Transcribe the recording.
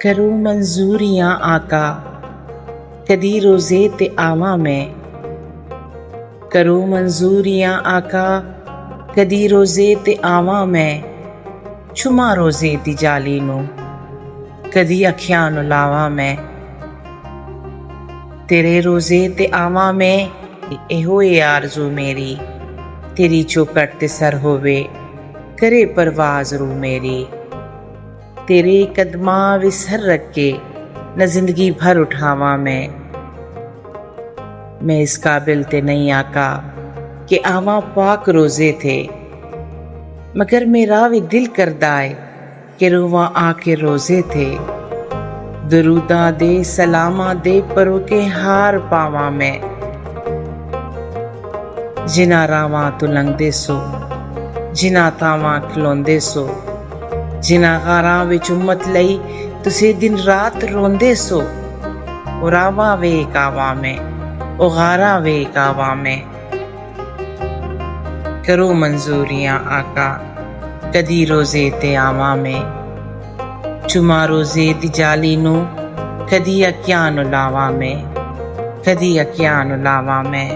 करो मंजूरियां आका, कदी रोज़े ते आवा मैं। करो मंजूरियां आका, कदी रोज़े ते आवा मैं। छुमा रोज़े दी जाली नू, कदी अखियां नू लावा मैं। तेरे रोज़े ते आवा मैं, एहो ए आरज़ू मेरी। तेरी चौखट ते सर होवे, करे परवाज़ रू मेरी। तेरे कदमां विच सर रख के न जिंदगी भर उठावा मैं इस काबिल ते नहीं आका कि आवा पाक रोज़े थे, मगर मेरा भी दिल करदा है कि रोवा आके रोज़े थे। दरूदा दे सलामा दे परो के हार पावा मैं। जिना रावां तू लंघदे सो, जिना तावां खलोंदे सो, जिना गारां विच उम्मत लई तुसी दिन रात रोंदे सो। ओ रावां वेख आवा मैं, ओ गारां वेख आवा मैं। करो मंजूरियां आका, कदी रोज़े ते आवा मैं। चुमा रोज़े दी जाली नू, कदी अखियां नू लावा मैं, कदी अखियां नू लावा मैं।